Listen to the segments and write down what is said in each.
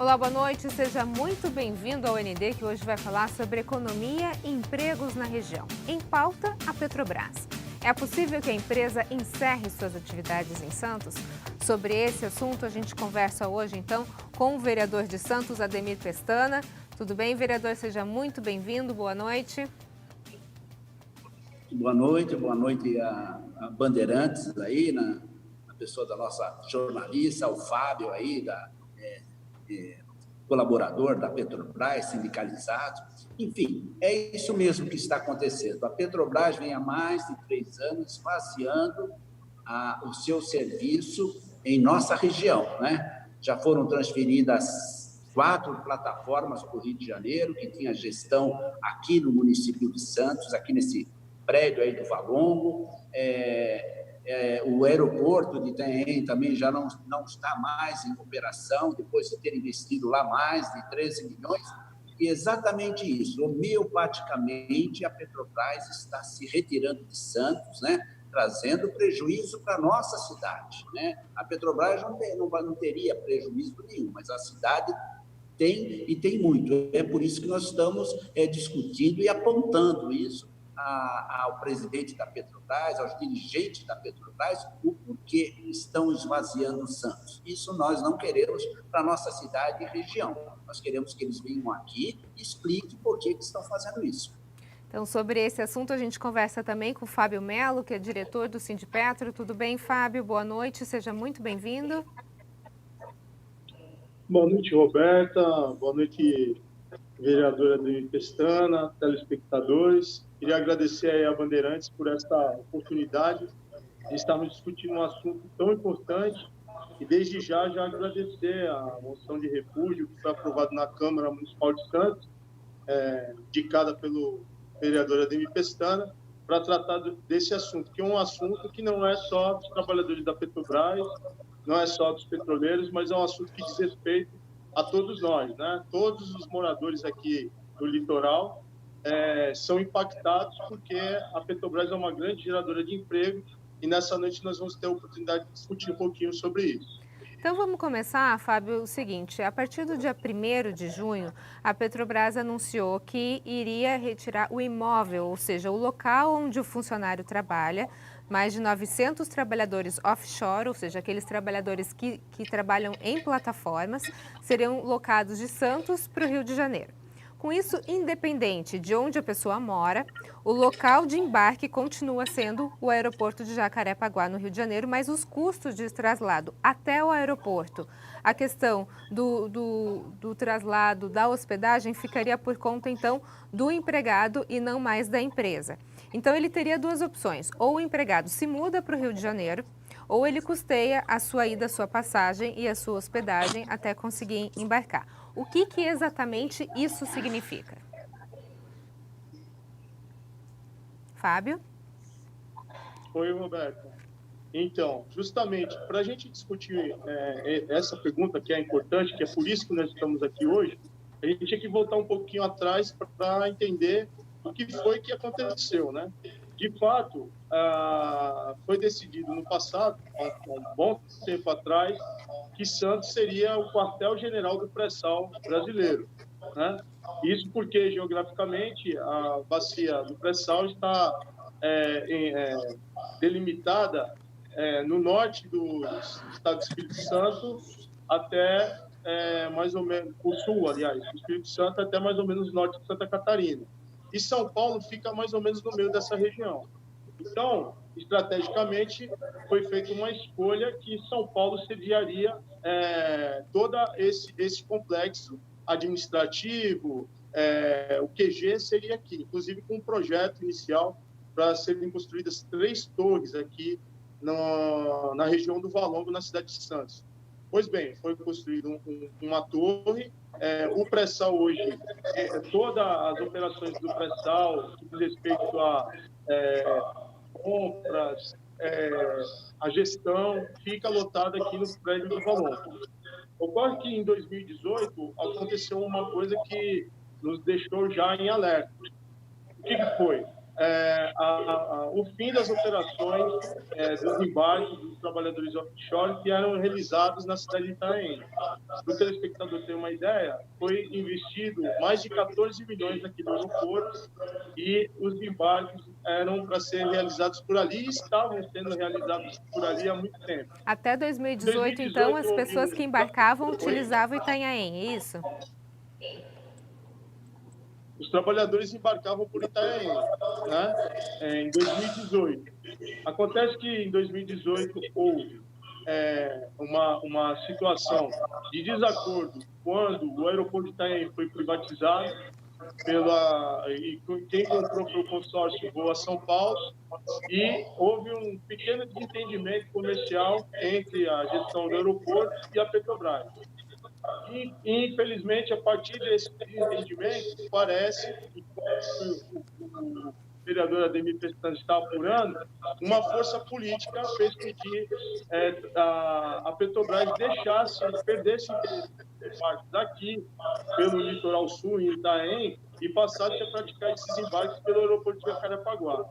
Olá, boa noite. Seja muito bem-vindo ao ND, que hoje vai falar sobre economia e empregos na região. Em pauta, a Petrobras. É possível que a empresa encerre suas atividades em Santos? Sobre esse assunto, a gente conversa hoje, então, com o vereador de Santos, Ademir Pestana. Tudo bem, vereador? Seja muito bem-vindo. Boa noite. Boa noite a Bandeirantes aí, na pessoa da nossa jornalista, o Fábio aí, colaborador da Petrobras, sindicalizado. Enfim, é isso mesmo que está acontecendo. A Petrobras vem há mais de 3 anos esvaziando o seu serviço em nossa região, né? Já foram transferidas 4 plataformas para o Rio de Janeiro, que tinha gestão aqui no município de Santos, aqui nesse prédio aí do Valongo. O aeroporto de Itanhaém também já não está mais em operação, depois de ter investido lá mais de 13 milhões. E exatamente isso, homeopaticamente, a Petrobras está se retirando de Santos, né? Trazendo prejuízo para a nossa cidade, né? A Petrobras não teria prejuízo nenhum, mas a cidade tem, e tem muito. É por isso que nós estamos discutindo e apontando isso ao presidente da Petrobras, aos dirigentes da Petrobras, o porquê estão esvaziando o Santos. Isso nós não queremos para a nossa cidade e região. Nós queremos que eles venham aqui e expliquem por que estão fazendo isso. Então, sobre esse assunto, a gente conversa também com o Fábio Melo, que é diretor do Sindipetro. Tudo bem, Fábio? Boa noite, seja muito bem-vindo. Boa noite, Roberta. Boa noite, vereadora Ademir Pestana, telespectadores. Queria agradecer aí a Bandeirantes por esta oportunidade de estarmos discutindo um assunto tão importante e, desde já agradecer a moção de repúdio que foi aprovada na Câmara Municipal de Santos, indicada pelo vereador Ademir Pestana, para tratar desse assunto, que é um assunto que não é só dos trabalhadores da Petrobras, não é só dos petroleiros, mas é um assunto que diz respeito a todos nós, né? Todos os moradores aqui do litoral são impactados porque a Petrobras é uma grande geradora de emprego e nessa noite nós vamos ter a oportunidade de discutir um pouquinho sobre isso. Então vamos começar, Fábio, o seguinte, a partir do dia 1º de junho, a Petrobras anunciou que iria retirar o imóvel, ou seja, o local onde o funcionário trabalha, mais de 900 trabalhadores offshore, ou seja, aqueles trabalhadores que trabalham em plataformas, seriam locados de Santos para o Rio de Janeiro. Com isso, independente de onde a pessoa mora, o local de embarque continua sendo o aeroporto de Jacarepaguá, no Rio de Janeiro, mas os custos de traslado até o aeroporto, a questão do traslado, da hospedagem, ficaria por conta, então, do empregado e não mais da empresa. Então, ele teria 2 opções: ou o empregado se muda para o Rio de Janeiro, ou ele custeia a sua ida, a sua passagem e a sua hospedagem até conseguir embarcar. O que exatamente isso significa? Fábio? Oi, Roberto. Então, justamente, para a gente discutir essa pergunta que é importante, que é por isso que nós estamos aqui hoje, a gente tinha que voltar um pouquinho atrás para entender o que foi que aconteceu, né? De fato, foi decidido no passado, há um bom tempo atrás, que Santos seria o quartel-general do pré-sal brasileiro, né? Isso porque, geograficamente, a bacia do pré-sal está delimitada no norte do estado do Espírito Santo até mais ou menos o sul, aliás, do Espírito Santo até mais ou menos o norte de Santa Catarina. E São Paulo fica mais ou menos no meio dessa região. Então, estrategicamente, foi feita uma escolha que São Paulo sediaria todo esse complexo administrativo, o QG seria aqui, inclusive com um projeto inicial para serem construídas 3 torres aqui na região do Valongo, na cidade de Santos. Pois bem, foi construída uma torre. O pré-sal hoje, todas as operações do pré-sal, que diz respeito a compras, a gestão, fica lotada aqui no prédio do Valongo. Ocorre que em 2018 aconteceu uma coisa que nos deixou já em alerta. O que foi? o fim das operações dos embarques dos trabalhadores offshore que eram realizados na cidade de Itanhaém. Para o telespectador ter uma ideia, foi investido mais de 14 milhões aqui no aeroporto e os embarques eram para ser realizados por ali e estavam sendo realizados por ali há muito tempo. Até 2018, então, as pessoas que embarcavam utilizavam Itanhaém, é isso? Os trabalhadores embarcavam por Itanhaém, né? Em 2018. Acontece que em 2018 houve uma situação de desacordo quando o aeroporto de Itanhaém foi privatizado e quem comprou foi o consórcio Voa São Paulo, e houve um pequeno desentendimento comercial entre a gestão do aeroporto e a Petrobras. E, infelizmente, a partir desse desentendimento, parece que o vereador Ademir Pestana está apurando, uma força política fez com que a Petrobras perdesse embarques daqui, pelo litoral sul, em Itaém, e passasse a praticar esses embarques pelo aeroporto de Jacarepaguá.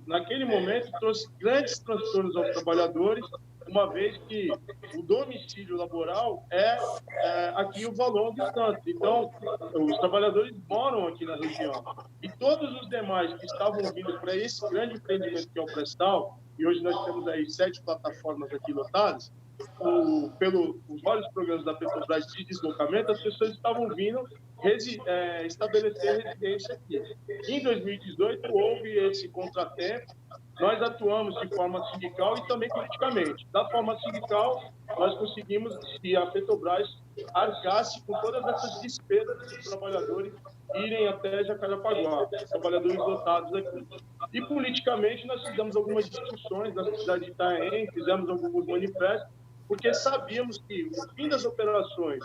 Naquele momento, trouxe grandes transtornos aos trabalhadores, uma vez que o domicílio laboral é aqui o Valão dos Santos. Então, os trabalhadores moram aqui na região. E todos os demais que estavam vindo para esse grande empreendimento que é o Prestal, e hoje nós temos aí 7 plataformas aqui lotadas, os vários programas da Petrobras de deslocamento, as pessoas estavam vindo estabelecer residência aqui. Em 2018, houve esse contratempo. Nós atuamos de forma sindical e também politicamente. Da forma sindical, nós conseguimos que a Petrobras arcasse com todas essas despesas dos trabalhadores irem até Jacarepaguá, trabalhadores lotados aqui. E politicamente, nós fizemos algumas discussões na cidade de Itaém, fizemos alguns manifestos, porque sabíamos que o fim das operações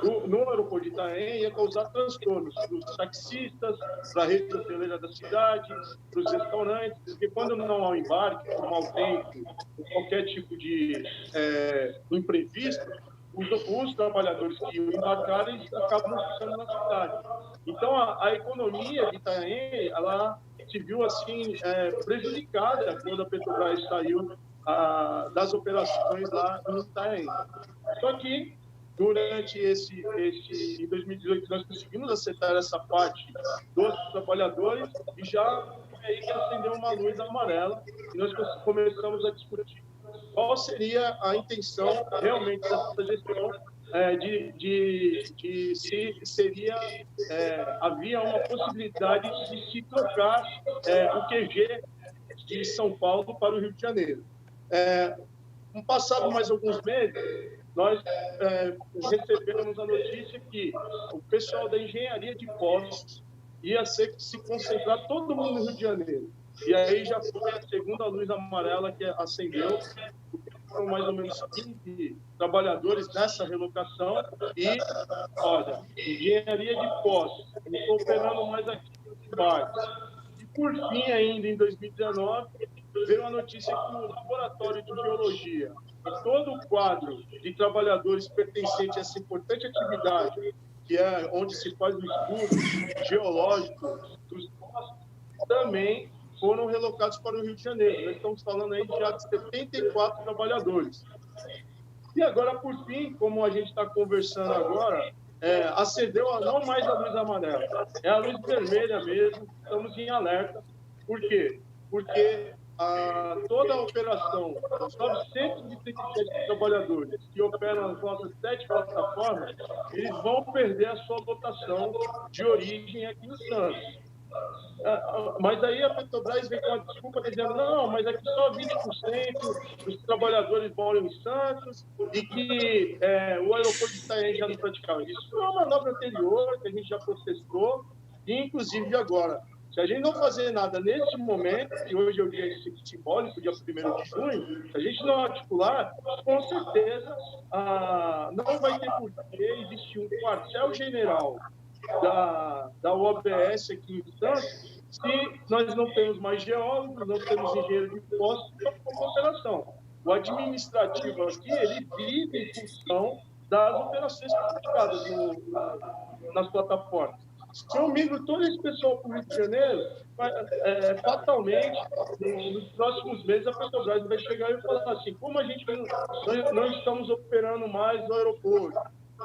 no aeroporto de Itaém ia causar transtornos para os taxistas, para a rede hoteleira da cidade, para os restaurantes, porque quando não há um embarque, por mau tempo, por qualquer tipo de imprevisto, os trabalhadores que iam embarcar, eles acabam ficando na cidade. Então, a economia de Itaém, ela se viu assim prejudicada quando a Petrobras saiu das operações lá em Itaém. Só que, durante em 2018, nós conseguimos acertar essa parte dos trabalhadores e já foi aí que acendeu uma luz amarela e nós começamos a discutir qual seria a intenção realmente dessa gestão de se havia uma possibilidade de se trocar o QG de São Paulo para o Rio de Janeiro. Passado mais alguns meses, nós recebemos a notícia que o pessoal da engenharia de Poços ia se concentrar todo mundo no Rio de Janeiro. E aí já foi a segunda luz amarela que acendeu, porque foram mais ou menos 15 trabalhadores nessa relocação e, olha, engenharia de Poços, não estou operando mais aqui nos embarques. E, por fim, ainda em 2019, veio a notícia que o Laboratório de Geologia e todo o quadro de trabalhadores pertencente a essa importante atividade, que é onde se faz o estudo geológico dos postos, também foram relocados para o Rio de Janeiro. Nós estamos falando aí já de 74 trabalhadores. E agora, por fim, como a gente está conversando agora, acendeu não mais a luz amarela, é a luz vermelha mesmo, estamos em alerta. Por quê? Porque toda a operação dos 937 trabalhadores que operam as nossas 7 plataformas, eles vão perder a sua lotação de origem aqui no Santos. Mas aí a Petrobras vem com a desculpa dizendo não, mas aqui só 20% dos trabalhadores moram em Santos e que o aeroporto de Itaém já não praticava isso. Foi uma manobra anterior que a gente já processou e inclusive agora. Se a gente não fazer nada nesse momento, e hoje é o dia simbólico, dia 1º de junho, se a gente não articular, com certeza não vai ter por que existir um quartel-general da OABS aqui em Santos, se nós não temos mais geólogos, não temos engenheiro de postos para operação. O administrativo aqui, ele vive em função das operações praticadas nas plataformas. Se eu migro todo esse pessoal para o Rio de Janeiro, fatalmente, nos próximos meses, a Petrobras vai chegar e falar assim, como a gente não estamos operando mais no aeroporto,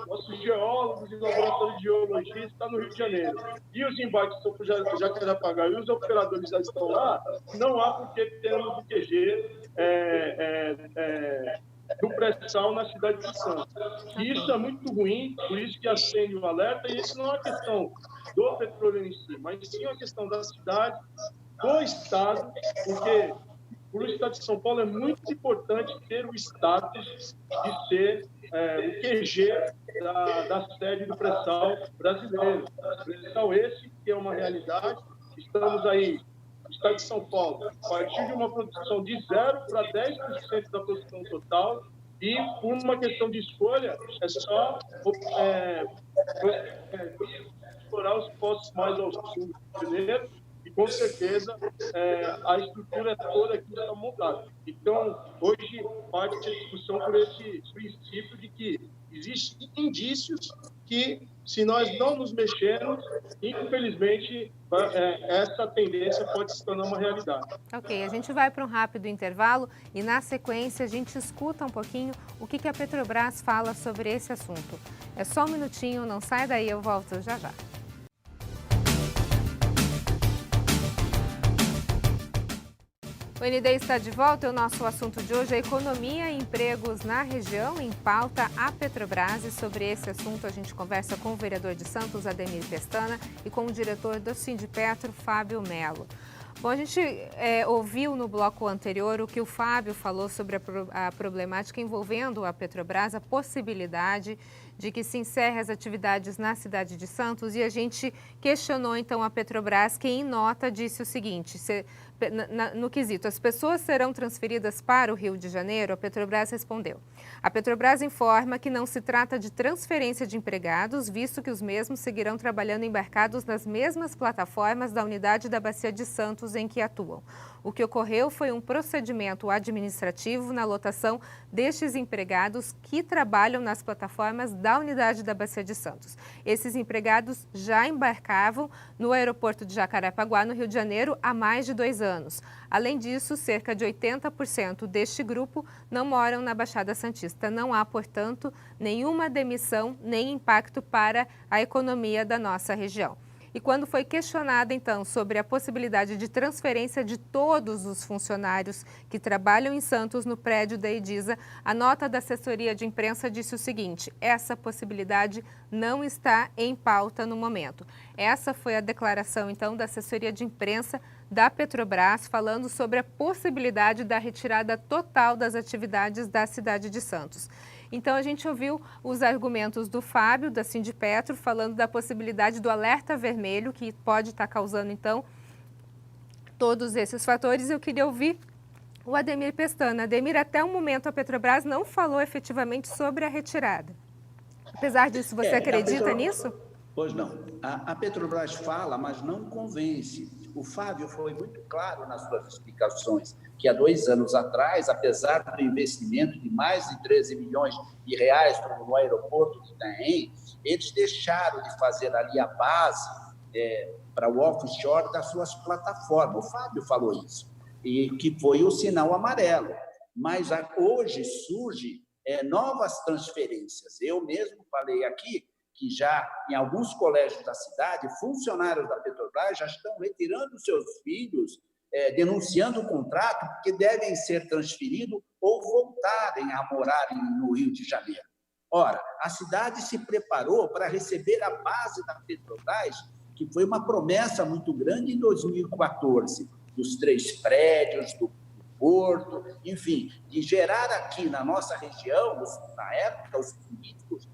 nossos geólogos e laboratórios de geologia estão no Rio de Janeiro, e os embarques estão para Jacarepaguá e os operadores já estão lá, não há por que termos o QG do pré-sal na cidade de Santos. E isso é muito ruim, por isso que acende o alerta, e isso não é uma questão do petróleo em si, mas sim uma questão da cidade, do Estado, porque para o Estado de São Paulo é muito importante ter o status de ser o QG da sede do pré-sal brasileiro. Pré-sal esse que é uma realidade, estamos aí, o Estado de São Paulo, a partir de uma produção de 0 para 10% da produção total, e por uma questão de escolha, é só explorar os postos mais ao sul do Rio de Janeiro, e com certeza a estrutura toda aqui está montada. Então, hoje parte a discussão por esse princípio de que existem indícios que, se nós não nos mexermos, infelizmente, essa tendência pode se tornar uma realidade. Ok, a gente vai para um rápido intervalo e, na sequência, a gente escuta um pouquinho o que a Petrobras fala sobre esse assunto. É só um minutinho, não sai daí, eu volto já já. O ND está de volta e o nosso assunto de hoje é economia e empregos na região, em pauta a Petrobras. E sobre esse assunto a gente conversa com o vereador de Santos, Ademir Pestana, e com o diretor do Sindipetro, Fábio Melo. Bom, a gente ouviu no bloco anterior o que o Fábio falou sobre a problemática envolvendo a Petrobras, a possibilidade de que se encerre as atividades na cidade de Santos, e a gente questionou então a Petrobras, que em nota disse o seguinte: no quesito, as pessoas serão transferidas para o Rio de Janeiro, a Petrobras respondeu. A Petrobras informa que não se trata de transferência de empregados, visto que os mesmos seguirão trabalhando embarcados nas mesmas plataformas da unidade da Bacia de Santos em que atuam. O que ocorreu foi um procedimento administrativo na lotação destes empregados que trabalham nas plataformas da unidade da Bacia de Santos. Esses empregados já embarcavam no aeroporto de Jacarepaguá, no Rio de Janeiro, há mais de 2 anos. Além disso, cerca de 80% deste grupo não moram na Baixada Santista. Não há, portanto, nenhuma demissão nem impacto para a economia da nossa região. E quando foi questionada, então, sobre a possibilidade de transferência de todos os funcionários que trabalham em Santos no prédio da Edisa, a nota da assessoria de imprensa disse o seguinte: essa possibilidade não está em pauta no momento. Essa foi a declaração, então, da assessoria de imprensa da Petrobras, falando sobre a possibilidade da retirada total das atividades da cidade de Santos. Então, a gente ouviu os argumentos do Fábio, da Sindipetro, falando da possibilidade do alerta vermelho, que pode estar causando, então, todos esses fatores. Eu queria ouvir o Ademir Pestana. Ademir, até o momento a Petrobras não falou efetivamente sobre a retirada. Apesar disso, você acredita nisso? Pois não. A Petrobras fala, mas não convence. O Fábio foi muito claro nas suas explicações, que há 2 anos atrás, apesar do investimento de mais de 13 milhões de reais no aeroporto de Itaém, eles deixaram de fazer ali a base para o offshore das suas plataformas. O Fábio falou isso, e que foi o sinal amarelo. Mas hoje surgem novas transferências. Eu mesmo falei aqui que já em alguns colégios da cidade, funcionários da Petrobras já estão retirando seus filhos, denunciando o contrato, porque devem ser transferidos ou voltarem a morar no Rio de Janeiro. Ora, a cidade se preparou para receber a base da Petrobras, que foi uma promessa muito grande em 2014, dos 3 prédios, do porto, enfim, de gerar aqui na nossa região, na época, os políticos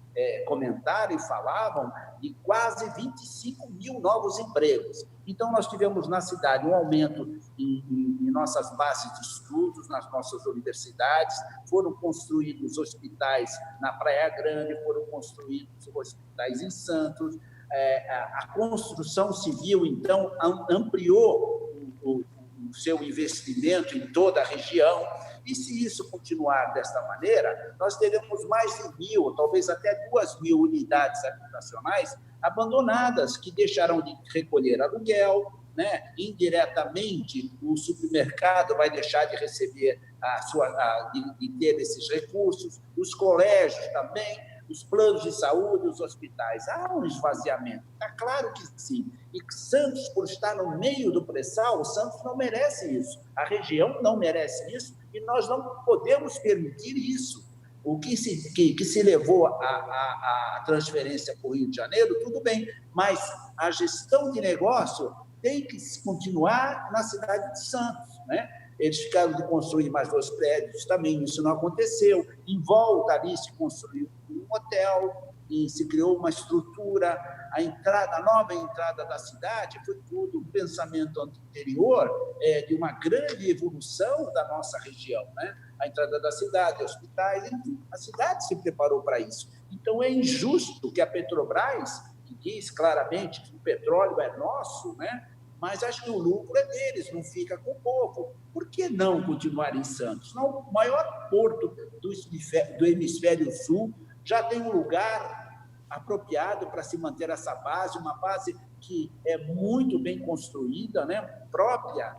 comentaram e falavam de quase 25 mil novos empregos. Então, nós tivemos na cidade um aumento em nossas bases de estudos, nas nossas universidades, foram construídos hospitais na Praia Grande, foram construídos hospitais em Santos, a construção civil, então, ampliou o seu investimento em toda a região. E se isso continuar desta maneira, nós teremos mais de 1.000, talvez até 2.000 unidades habitacionais abandonadas, que deixarão de recolher aluguel, né? Indiretamente, o supermercado vai deixar de receber de ter esses recursos, os colégios também, os planos de saúde, os hospitais. Há um esvaziamento, está claro que sim. E Santos, por estar no meio do pré-sal, Santos não merece isso. A região não merece isso e nós não podemos permitir isso. O que se levou a transferência para o Rio de Janeiro, tudo bem, mas a gestão de negócio tem que continuar na cidade de Santos, né? Eles ficaram de construir mais 2 prédios também, isso não aconteceu. Em volta ali se construiu um hotel e se criou uma estrutura. A nova entrada da cidade foi tudo um pensamento anterior de uma grande evolução da nossa região, né? A entrada da cidade, hospitais, enfim, a cidade se preparou para isso. Então, é injusto que a Petrobras, que diz claramente que o petróleo é nosso, né? Mas acho que o lucro é deles, não fica com o povo. Por que não continuar em Santos? Não, o maior porto do hemisfério sul já tem um lugar apropriado para se manter essa base, uma base que é muito bem construída, né?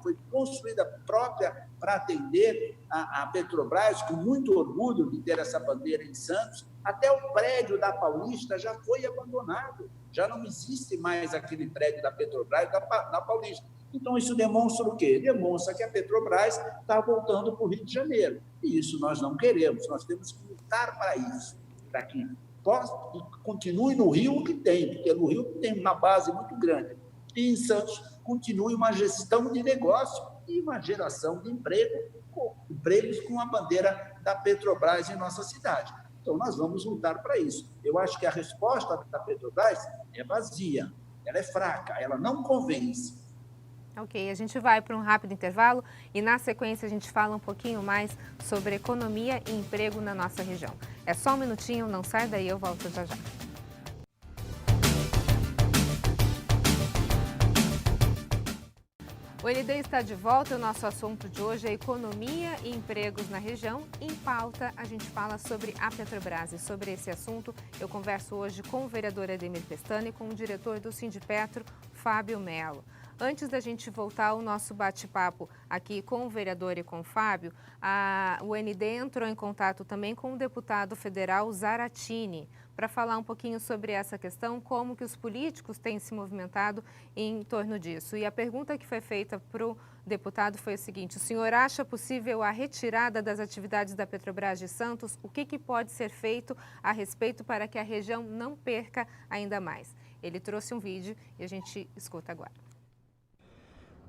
Foi construída própria para atender a Petrobras, com muito orgulho de ter essa bandeira em Santos. Até o prédio da Paulista já foi abandonado, já não existe mais aquele prédio da Petrobras da Paulista. Então, isso demonstra o quê? Demonstra que a Petrobras está voltando para o Rio de Janeiro. E isso nós não queremos, nós temos que lutar para isso, para que continue no Rio o que tem, porque no Rio tem uma base muito grande. E em Santos continue uma gestão de negócio e uma geração de empregos com a bandeira da Petrobras em nossa cidade. Então, nós vamos lutar para isso. Eu acho que a resposta da Petrobras é vazia, ela é fraca, ela não convence. Ok, a gente vai para um rápido intervalo e na sequência a gente fala um pouquinho mais sobre economia e emprego na nossa região. É só um minutinho, não sai daí, eu volto já já. O ND está de volta, o nosso assunto de hoje é economia e empregos na região. Em pauta, a gente fala sobre a Petrobras e sobre esse assunto eu converso hoje com o vereador Ademir Pestana e com o diretor do Sindipetro, Fábio Melo. Antes da gente voltar ao nosso bate-papo aqui com o vereador e com o Fábio, o ND entrou em contato também com o deputado federal Zaratini para falar um pouquinho sobre essa questão, como que os políticos têm se movimentado em torno disso. E a pergunta que foi feita para o deputado foi o seguinte: o senhor acha possível a retirada das atividades da Petrobras de Santos? O que pode ser feito a respeito para que a região não perca ainda mais? Ele trouxe um vídeo e a gente escuta agora.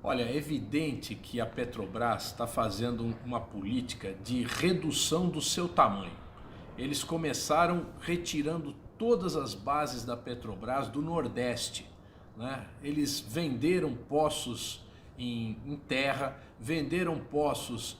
Olha, é evidente que a Petrobras está fazendo uma política de redução do seu tamanho. Eles começaram retirando todas as bases da Petrobras do Nordeste, né? Eles venderam poços em terra, venderam poços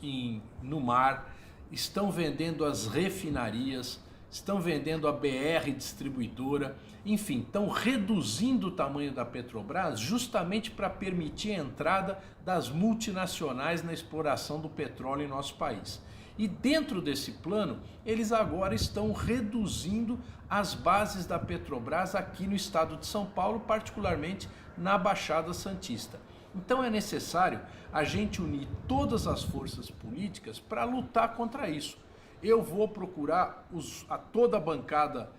no mar, estão vendendo as refinarias, estão vendendo a BR distribuidora, enfim, estão reduzindo o tamanho da Petrobras justamente para permitir a entrada das multinacionais na exploração do petróleo em nosso país. E dentro desse plano, eles agora estão reduzindo as bases da Petrobras aqui no estado de São Paulo, particularmente na Baixada Santista. Então é necessário a gente unir todas as forças políticas para lutar contra isso. Eu vou procurar toda a bancada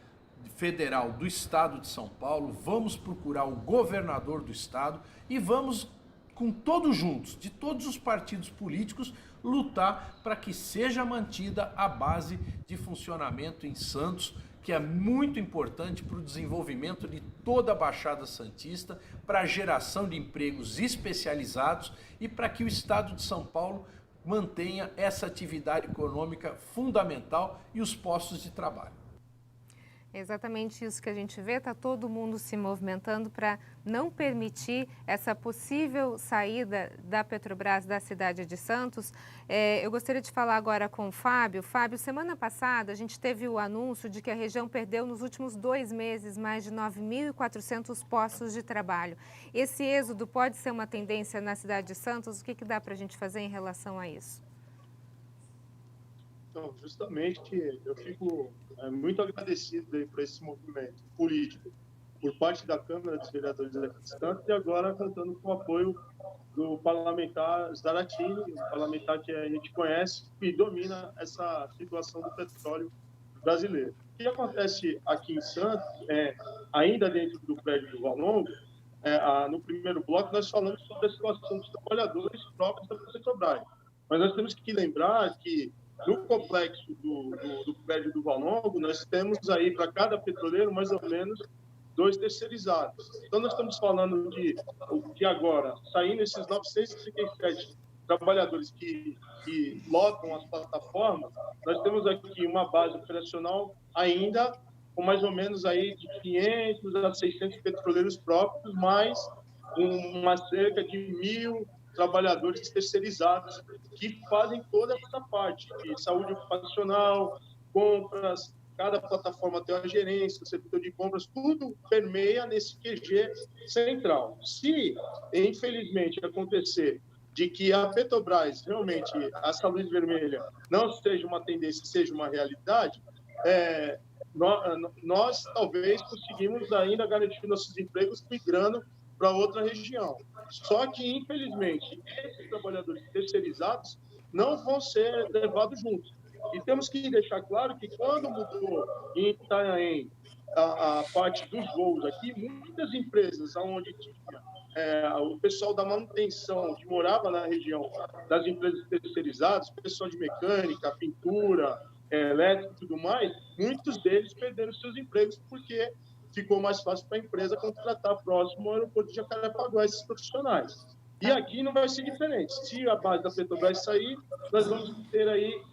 federal do estado de São Paulo, vamos procurar o governador do estado e vamos, com todos juntos, de todos os partidos políticos, lutar para que seja mantida a base de funcionamento em Santos, que é muito importante para o desenvolvimento de toda a Baixada Santista, para a geração de empregos especializados e para que o estado de São Paulo mantenha essa atividade econômica fundamental e os postos de trabalho. É exatamente isso que a gente vê, está todo mundo se movimentando para não permitir essa possível saída da Petrobras da cidade de Santos. Eu gostaria de falar agora com o Fábio. Fábio, semana passada a gente teve o anúncio de que a região perdeu nos últimos 2 meses mais de 9.400 postos de trabalho. Esse êxodo pode ser uma tendência na cidade de Santos? O que dá para a gente fazer em relação a isso? Então, justamente, eu fico muito agradecido aí por esse movimento político por parte da Câmara dos Vereadores aqui de Santos e agora contando com o apoio do parlamentar Zaratini, um parlamentar que a gente conhece e domina essa situação do petróleo brasileiro. O que acontece aqui em Santos, ainda dentro do prédio do Valongo, no primeiro bloco nós falamos sobre a situação dos trabalhadores próprios da Petrobras. Mas nós temos que lembrar que no complexo do prédio do Valongo, nós temos aí para cada petroleiro mais ou menos 2 terceirizados. Então nós estamos falando de agora, saindo esses 937 trabalhadores que lotam as plataformas, nós temos aqui uma base operacional ainda com mais ou menos aí de 500 a 600 petroleiros próprios, mais uma cerca de 1.000 trabalhadores terceirizados que fazem toda essa parte de saúde ocupacional, compras, cada plataforma tem uma gerência, o setor de compras, tudo permeia nesse QG central. Se, infelizmente, acontecer de que a Petrobras, realmente, essa luz vermelha, não seja uma tendência, seja uma realidade, nós talvez conseguimos ainda garantir nossos empregos migrando para outra região. Só que, infelizmente, esses trabalhadores terceirizados não vão ser levados juntos. E temos que deixar claro que quando mudou em Itanhaém a parte dos voos aqui, muitas empresas onde tinha o pessoal da manutenção que morava na região das empresas terceirizadas, pessoal de mecânica, pintura, elétrica e tudo mais, muitos deles perderam seus empregos porque ficou mais fácil para a empresa contratar próximo ao aeroporto de Jacarepaguá esses profissionais. E aqui não vai ser diferente. Se a base da Petrobras sair, nós vamos ter aí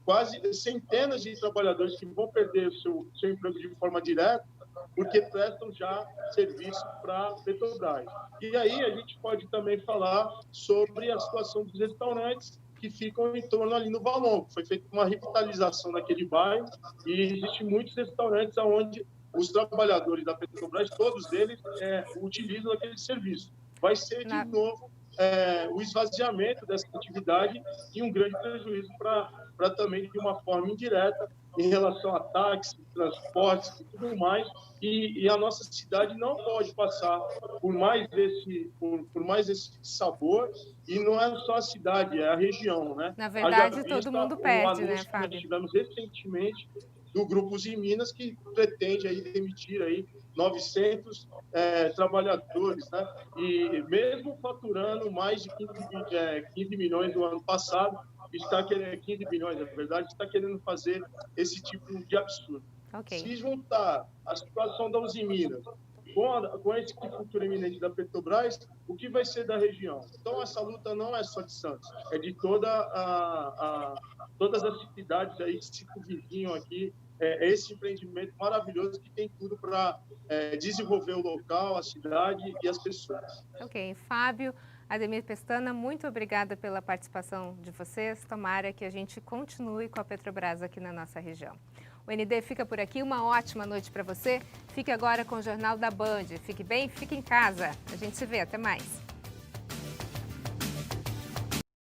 quase centenas de trabalhadores que vão perder o seu emprego de forma direta, porque prestam já serviço para a Petrobras. E aí a gente pode também falar sobre a situação dos restaurantes que ficam em torno ali no Valongo. Foi feita uma revitalização naquele bairro e existem muitos restaurantes onde os trabalhadores da Petrobras, todos eles, utilizam aquele serviço. Vai ser, de novo, o esvaziamento dessa atividade e um grande prejuízo para também, de uma forma indireta, em relação a táxi, transportes e tudo mais. E a nossa cidade não pode passar por mais esse sabor. E não é só a cidade, é a região, né? Na verdade, todo mundo perde, né, Fábio? Nós tivemos recentemente do Grupo Usiminas, que pretende aí demitir aí 900 trabalhadores, né? E mesmo faturando mais de 15 milhões no ano passado, está querendo 15 bilhões, na verdade, está querendo fazer esse tipo de absurdo. Okay. Se juntar a situação da Usiminas com esse futuro iminente da Petrobras, o que vai ser da região? Então, essa luta não é só de Santos, é de todas as cidades aí que se convizinham aqui, esse empreendimento maravilhoso que tem tudo para desenvolver o local, a cidade e as pessoas. Ok, Fábio, Ademir Pestana, muito obrigada pela participação de vocês. Tomara que a gente continue com a Petrobras aqui na nossa região. O ND fica por aqui, uma ótima noite para você. Fique agora com o Jornal da Band. Fique bem, fique em casa. A gente se vê, até mais.